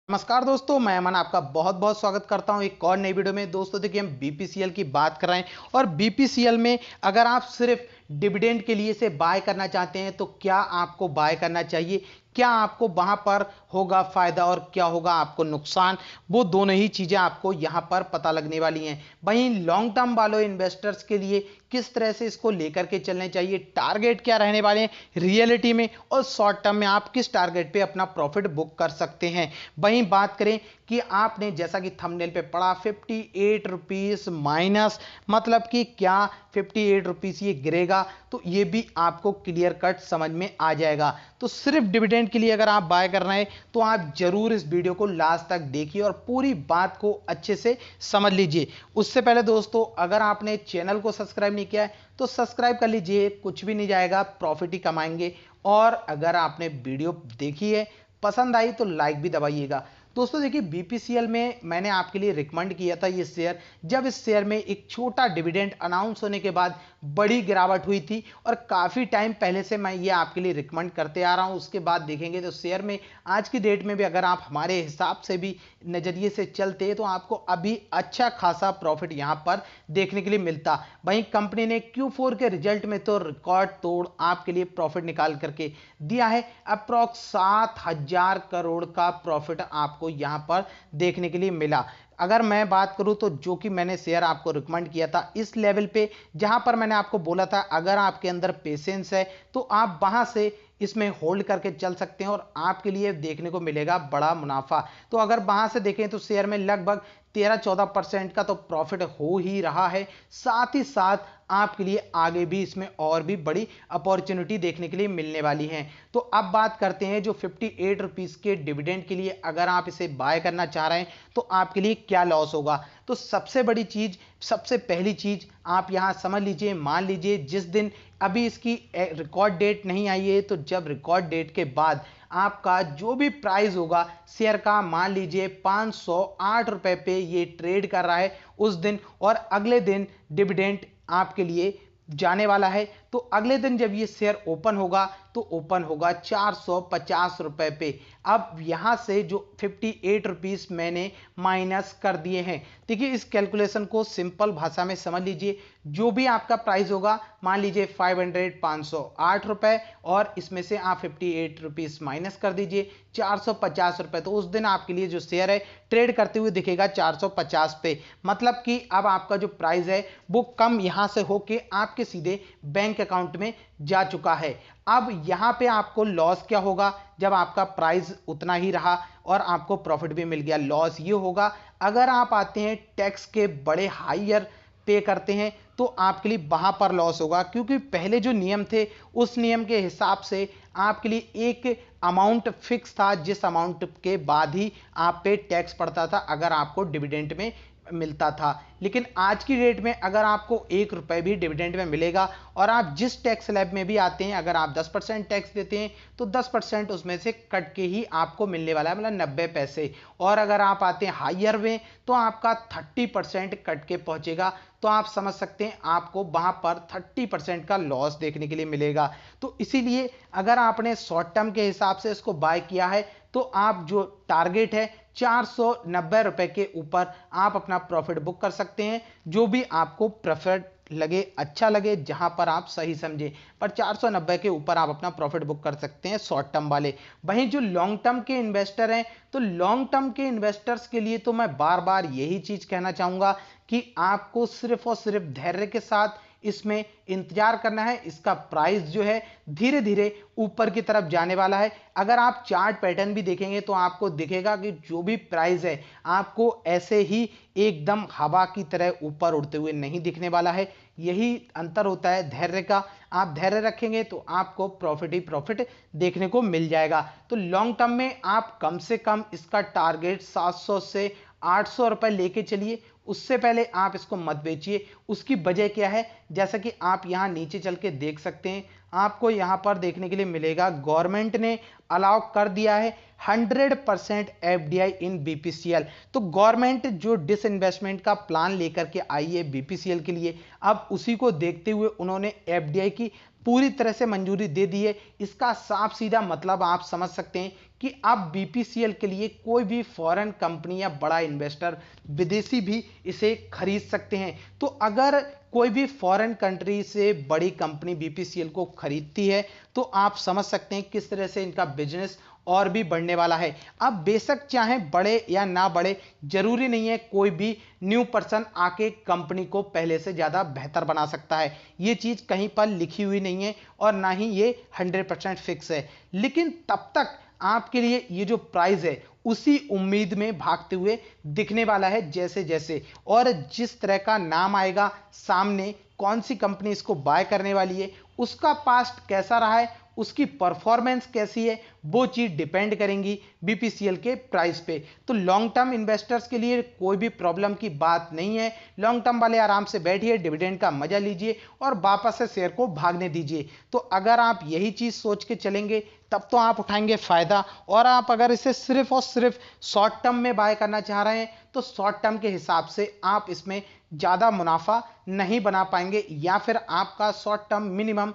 नमस्कार दोस्तों, मैं अमन आपका बहुत बहुत स्वागत करता हूं एक और नई वीडियो में। दोस्तों देखिए, हम बीपीसीएल की बात कर रहे हैं और बीपीसीएल में अगर आप सिर्फ डिविडेंड के लिए से बाय करना चाहते हैं तो क्या आपको बाय करना चाहिए, क्या आपको वहां पर होगा फायदा और क्या होगा आपको नुकसान, वो दोनों ही चीजें आपको यहां पर पता लगने वाली हैं। वहीं लॉन्ग टर्म वालों इन्वेस्टर्स के लिए किस तरह से इसको लेकर के चलने चाहिए, टारगेट क्या रहने वाले हैं रियलिटी में, और शॉर्ट टर्म में आप किस टारगेट पे अपना प्रॉफिट बुक कर सकते हैं। वहीं बात करें कि आपने जैसा कि थंबनेल पे पढ़ा 58 रुपीस माइनस, मतलब कि क्या 58 रुपीस ये गिरेगा, तो ये भी आपको क्लियर कट समझ में आ जाएगा। तो सिर्फ डिविडेंड के लिए अगर आप बाय कर रहे हैं तो आप जरूर इस वीडियो को लास्ट तक देखिए और पूरी बात को अच्छे से समझ लीजिए। उससे पहले दोस्तों, अगर आपने चैनल को सब्सक्राइब नहीं किया है तो सब्सक्राइब कर लीजिए, कुछ भी नहीं जाएगा, प्रॉफिट ही कमाएंगे। और अगर आपने वीडियो देखी है, पसंद आई तो लाइक भी दबाइएगा। दोस्तों देखिए, बीपीसीएल में मैंने आपके लिए रिकमेंड किया था ये शेयर, जब इस शेयर में एक छोटा डिविडेंड अनाउंस होने के बाद बड़ी गिरावट हुई थी और काफी टाइम पहले से मैं ये आपके लिए रिकमेंड करते आ रहा हूं। उसके बाद देखेंगे तो शेयर में आज की डेट में भी अगर आप हमारे हिसाब से भी नजरिए से चलते तो आपको अभी अच्छा खासा प्रॉफिट यहां पर देखने के लिए मिलता। वहीं कंपनी ने Q4 के रिजल्ट में तो रिकॉर्ड तोड़ आपके लिए प्रॉफिट निकाल करके दिया है। अप्रॉक्स 7,000 करोड़ का प्रॉफिट आपको यहां पर देखने के लिए मिला। अगर मैं बात करूं तो जो कि मैंने शेयर आपको रिकमेंड किया था इस लेवल पे, जहां पर मैंने आपको बोला था अगर आपके अंदर पेशेंस है तो आप वहां से इसमें होल्ड करके चल सकते हैं और आपके लिए देखने को मिलेगा बड़ा मुनाफा। तो अगर वहां से देखें तो शेयर में लगभग 13-14% का तो प्रॉफिट हो ही रहा है। साथ ही साथ आपके लिए आगे भी इसमें और भी बड़ी अपॉर्चुनिटी देखने के लिए मिलने वाली है। तो अब बात करते हैं जो 58 रुपीस के डिविडेंड के लिए अगर आप इसे बाय करना चाह रहे हैं तो आपके लिए क्या लॉस होगा। तो सबसे बड़ी चीज, सबसे पहली चीज आप यहां समझ लीजिए, मान लीजिए जिस दिन अभी इसकी रिकॉर्ड डेट नहीं आई है, तो जब रिकॉर्ड डेट के बाद आपका जो भी प्राइस होगा शेयर का, मान लीजिए 508 रुपए पे ये ट्रेड कर रहा है उस दिन, और अगले दिन डिविडेंड आपके लिए जाने वाला है, तो अगले दिन जब ये शेयर ओपन होगा तो ओपन होगा 450 रुपए पे। अब यहां से जो 58 रुपीस मैंने माइनस कर दिए हैं, देखिए इस कैलकुलेशन को सिंपल भाषा में समझ लीजिए। जो भी आपका प्राइस होगा, मान लीजिए 508 रुपए, और इसमें से आप 58 रुपीस माइनस कर दीजिए 450 रुपए, तो उस दिन आपके लिए जो शेयर है ट्रेड करते हुए दिखेगा 450 पे। मतलब कि अब आपका जो प्राइस है वो कम यहां से होके आपके सीधे बैंक अकाउंट में जा चुका है। अब यहां पे आपको लॉस क्या होगा, जब आपका प्राइस उतना ही रहा और आपको प्रॉफिट भी मिल गया। लॉस ये होगा अगर आप आते हैं टैक्स के बड़े हायर पे करते हैं तो आपके लिए वहां पर लॉस होगा, क्योंकि पहले जो नियम थे उस नियम के हिसाब से आपके लिए एक अमाउंट फिक्स था, जिस अमाउंट के बाद ही आप पे टैक्स पड़ता था अगर आपको डिविडेंड में मिलता था। लेकिन आज की डेट में अगर आपको 1 रुपए भी डिविडेंड में मिलेगा और आप जिस टैक्स स्लैब में भी आते हैं, अगर आप 10% टैक्स देते हैं तो 10% उसमें से कट के ही आपको मिलने वाला है, मतलब 90 पैसे। और अगर आप आते हैं हायर में तो आपका 30% कट के पहुंचेगा। तो आप समझ सकते हैं आपको वहां पर 30% का लॉस देखने के लिए मिलेगा। तो इसीलिए अगर आपने शॉर्ट टर्म के हिसाब से इसको बाय किया है तो आप जो टारगेट है 490 रुपए के ऊपर आप अपना प्रॉफिट बुक कर सकते हैं, जो भी आपको प्रेफर्ड लगे, अच्छा लगे, जहां पर आप सही समझे, पर 490 के ऊपर आप अपना प्रॉफिट बुक कर सकते हैं शॉर्ट टर्म वाले। वहीं जो लॉन्ग टर्म के इन्वेस्टर हैं, तो लॉन्ग टर्म के इन्वेस्टर्स के लिए तो मैं बार बार यही चीज कहना चाहूंगा कि आपको सिर्फ और सिर्फ धैर्य के साथ इसमें इंतजार करना है। इसका प्राइस जो है धीरे धीरे ऊपर की तरफ जाने वाला है। अगर आप चार्ट पैटर्न भी देखेंगे तो आपको दिखेगा कि जो भी प्राइस है आपको ऐसे ही एकदम हवा की तरह ऊपर उड़ते हुए नहीं दिखने वाला है। यही अंतर होता है धैर्य का। आप धैर्य रखेंगे तो आपको प्रॉफिट ही प्रॉफिट देखने को मिल जाएगा। तो लॉन्ग टर्म में आप कम से कम इसका टारगेट 700 से 800 रुपए लेके चलिए, उससे पहले आप इसको मत बेचिए। उसकी वजह क्या है, जैसा कि आप यहां नीचे चल के देख सकते हैं, आपको यहां पर देखने के लिए मिलेगा गवर्नमेंट ने अलाउ कर दिया है 100% एफडीआई इन बीपीसीएल। तो गवर्नमेंट जो डिसइन्वेस्टमेंट का प्लान लेकर के आई है बीपीसीएल के लिए, अब उसी को देखते हुए उन्होंने एफडीआई की पूरी तरह से मंजूरी दे दी है। इसका साफ सीधा मतलब आप समझ सकते हैं कि अब बीपीसीएल के लिए कोई भी फॉरेन कंपनी या बड़ा इन्वेस्टर विदेशी भी इसे खरीद सकते हैं। तो अगर कोई भी फॉरेन कंट्री से बड़ी कंपनी बीपीसीएल को खरीदती है तो आप समझ सकते हैं किस तरह से इनका बिजनेस और भी बढ़ने वाला है। अब बेशक चाहे बड़े या ना बड़े, जरूरी नहीं है कोई भी न्यू पर्सन आके कंपनी को पहले से ज्यादा बेहतर बना सकता है। ये चीज कहीं पर लिखी हुई नहीं है और ना ही ये 100% फिक्स है। लेकिन तब तक आपके लिए ये जो प्राइस है उसी उम्मीद में भागते हुए दिखने वाला है जैसे जैसे, और जिस तरह का नाम आएगा सामने, कौन सी कंपनी इसको बाय करने वाली है, उसका पास्ट कैसा रहा है, उसकी परफॉर्मेंस कैसी है, वो चीज डिपेंड करेंगी बीपीसीएल के प्राइस पे। तो लॉन्ग टर्म इन्वेस्टर्स के लिए कोई भी प्रॉब्लम की बात नहीं है। लॉन्ग टर्म वाले आराम से बैठिए, डिविडेंड का मजा लीजिए और वापस से शेयर को भागने दीजिए। तो अगर आप यही चीज सोच के चलेंगे तब तो आप उठाएंगे फायदा। और आप अगर इसे सिर्फ और सिर्फ शॉर्ट टर्म में बाय करना चाह रहे हैं तो शॉर्ट टर्म के हिसाब से आप इसमें ज्यादा मुनाफा नहीं बना पाएंगे, या फिर आपका शॉर्ट टर्म मिनिमम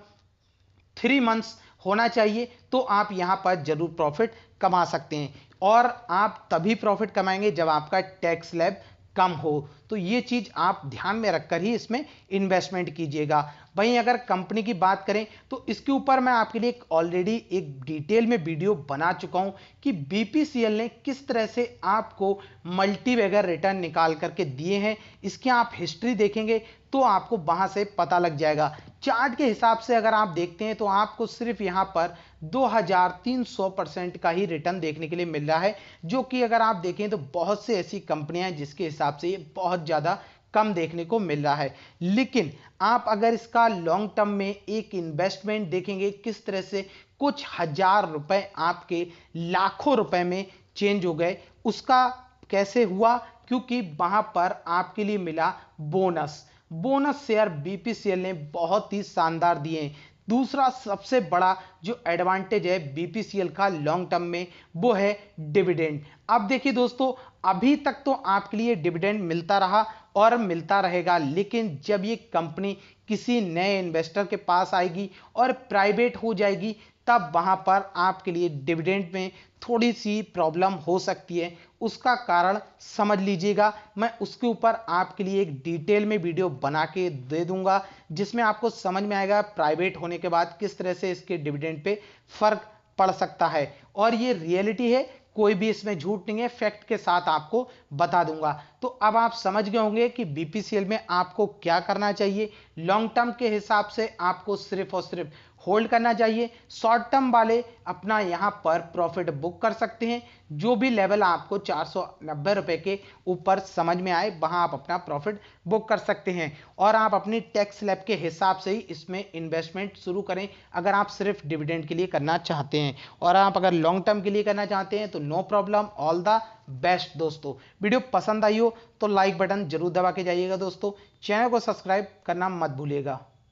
3 मंथ्स होना चाहिए तो आप यहां पर जरूर प्रॉफिट कमा सकते हैं। और आप तभी प्रॉफिट कमाएंगे जब आपका टैक्स स्लैब कम हो। तो ये चीज आप ध्यान में रखकर ही इसमें इन्वेस्टमेंट कीजिएगा। वहीं अगर कंपनी की बात करें तो इसके ऊपर मैं आपके लिए ऑलरेडी एक डिटेल में वीडियो बना चुका हूं कि बीपीसीएल ने किस तरह से आपको मल्टीबैगर रिटर्न निकाल करके दिए हैं। इसकी आप हिस्ट्री देखेंगे तो आपको वहां से पता लग जाएगा। चार्ट के हिसाब से अगर आप देखते हैं तो आपको सिर्फ यहां पर 2300% का ही रिटर्न देखने के लिए मिल रहा है, जो कि अगर आप देखें तो बहुत से ऐसी कंपनियां हैं जिसके हिसाब से ये बहुत ज्यादा कम देखने को मिल रहा है। लेकिन आप अगर इसका लॉन्ग टर्म में एक इन्वेस्टमेंट देखेंगे किस तरह से कुछ हजार रुपए आपके लाखों रुपए में चेंज हो गए, उसका कैसे हुआ, क्योंकि वहां पर आपके लिए मिला बोनस। बोनस शेयर बीपीसीएल ने बहुत ही शानदार दिए हैं। दूसरा सबसे बड़ा जो एडवांटेज है बीपीसीएल का लॉन्ग टर्म में वो है डिविडेंड। अब देखिए दोस्तों, अभी तक तो आपके लिए डिविडेंड मिलता रहा और मिलता रहेगा, लेकिन जब ये कंपनी किसी नए इन्वेस्टर के पास आएगी और प्राइवेट हो जाएगी तब वहां पर आपके लिए डिविडेंड में थोड़ी सी प्रॉब्लम हो सकती है। उसका कारण समझ लीजिएगा, मैं उसके ऊपर आपके लिए एक डिटेल में वीडियो बना के दे दूंगा जिसमें आपको समझ में आएगा प्राइवेट होने के बाद किस तरह से इसके डिविडेंड पे फर्क पड़ सकता है। और ये रियलिटी है, कोई भी इसमें झूठ नहीं है, फैक्ट के साथ आपको बता दूंगा। तो अब आप समझ गए होंगे कि बीपीसीएल में आपको क्या करना चाहिए। लॉन्ग टर्म के हिसाब से आपको सिर्फ और सिर्फ होल्ड करना चाहिए। शॉर्ट टर्म वाले अपना यहां पर प्रॉफिट बुक कर सकते हैं। जो भी लेवल आपको 490 रुपए के ऊपर समझ में आए वहां आप अपना प्रॉफिट बुक कर सकते हैं। और आप अपनी टैक्स स्लैब के हिसाब से ही इसमें इन्वेस्टमेंट शुरू करें अगर आप सिर्फ डिविडेंड के लिए करना चाहते हैं। और आप अगर लॉन्ग टर्म के लिए करना चाहते हैं तो no problem, all the best. दोस्तों वीडियो पसंद आई हो तो लाइक बटन जरूर दबा के जाइएगा। दोस्तों चैनल को सब्सक्राइब करना मत भूलिएगा।